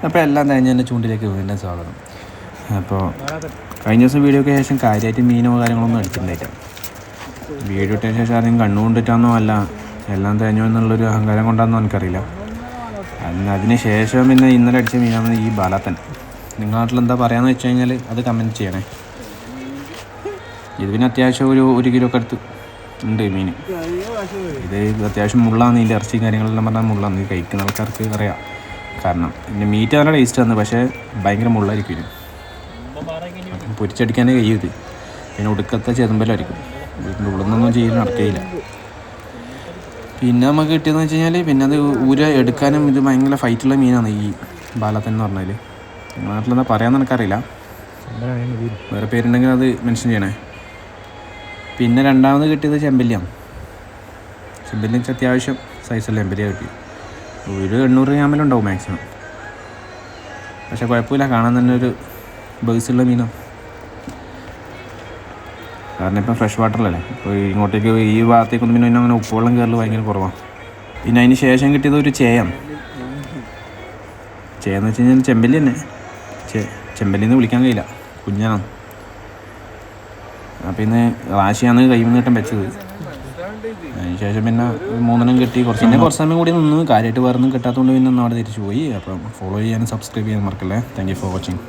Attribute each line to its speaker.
Speaker 1: അപ്പോൾ എല്ലാം കഴിഞ്ഞ് എൻ്റെ ചൂണ്ടിലേക്ക് വീണ്ടും സ്വാഗതം. അപ്പോൾ കഴിഞ്ഞ ദിവസം വീഡിയോയ്ക്ക് ശേഷം കാര്യമായിട്ട് മീനോ കാര്യങ്ങളൊന്നും അടിച്ചിട്ടുണ്ടായില്ല. വീഡിയോ ഇട്ടതിന് ശേഷം ആരെങ്കിലും കണ്ണുകൊണ്ടിട്ടാണോ അല്ല എല്ലാം തേഞ്ഞോ എന്നുള്ളൊരു അഹങ്കാരം കൊണ്ടാണെന്നോ എനിക്കറിയില്ല. അതിന് ശേഷം പിന്നെ ഇന്നലെ അടിച്ച മീനാണ് ഈ ബാലാത്തൻ. നിങ്ങളുടെ നാട്ടിൽ എന്താ പറയാമെന്ന് വെച്ച് കഴിഞ്ഞാൽ അത് കമൻറ്റ് ചെയ്യണേ. ഇത് പിന്നെ അത്യാവശ്യം ഒരു കിലോ ഒക്കെ അടുത്ത് ഉണ്ട് മീൻ. ഇത് അത്യാവശ്യം മുള്ളാന്ന്, ഇതിൻ്റെ ഇറച്ചി കാര്യങ്ങളെല്ലാം പറഞ്ഞാൽ മുള്ളാന്ന്. ഇത് കഴിക്കുന്ന ആൾക്കാർക്ക് അറിയാം. കാരണം ഇതിൻ്റെ മീറ്റ് നല്ല ടേസ്റ്റ് വന്നു, പക്ഷേ ഭയങ്കര മുള്ളായിരിക്കും ഇത്. പൊരിച്ചടിക്കാനേ കഴിയും ഇത്. പിന്നെ ഒടുക്കത്തെ ചെതുമ്പലായിരിക്കും. ഇതിൻ്റെ ഉള്ളിൽ നിന്നൊന്നും ചെയ്ത് നടക്കുകയില്ല. പിന്നെ നമുക്ക് കിട്ടിയതെന്ന് വെച്ച് കഴിഞ്ഞാൽ പിന്നെ അത് എടുക്കാനും ഇത് ഭയങ്കര ഫൈറ്റുള്ള മീനാണ് ഈ ബാലാത്തൻ എന്ന് പറഞ്ഞാൽ. നാട്ടിലെന്താ പറയാമെന്ന് എനിക്കറിയില്ല, വേറെ പേരുണ്ടെങ്കിൽ അത് മെൻഷൻ ചെയ്യണേ. പിന്നെ രണ്ടാമത് കിട്ടിയത് ചെമ്പല്ലിയാണ്. ചെമ്പല്ലി അത്യാവശ്യം സൈസുള്ള ചെമ്പല്ലിയാണ് കിട്ടി. ഒരു 800 ഗ്രാമിലുണ്ടാവും മാക്സിമം. പക്ഷെ കുഴപ്പമില്ല, കാണാൻ തന്നെ ഒരു ബേസുള്ള മീനാണ്. കാരണം ഇപ്പം ഫ്രഷ് വാട്ടറിലല്ലേ, ഇപ്പോൾ ഇങ്ങോട്ടേക്ക് ഈ ഭാഗത്തേക്കൊന്നും പിന്നെ അങ്ങനെ ഉപ്പുവെള്ളം കയറൽ ഭയങ്കര കുറവാണ്. പിന്നെ അതിന് ശേഷം കിട്ടിയത് ഒരു ചേയാണ്. ചേയെന്ന് വെച്ച് കഴിഞ്ഞാൽ ചെമ്പല്ലി തന്നെ. ചെമ്പല്ലിന്ന് വിളിക്കാൻ കഴിയില്ല, കുഞ്ഞാണ്. അപ്പം ഇന്ന് റാശിയാണ് കൈയിൽ നിന്ന് കിട്ടാൻ വെച്ചത്. അതിന് ശേഷം പിന്നെ 3 കിട്ടി. കുറച്ച് സമയം കൂടി നിന്ന് കാര്യമായിട്ട് വേറൊന്നും കിട്ടാത്തതുകൊണ്ട് പിന്നെ അവിടെ തിരിച്ചു പോയി. അപ്പം ഫോളോ ചെയ്യാനും സബ്സ്ക്രൈബ് ചെയ്യാനും മറക്കല്ലേ. Thank you for watching.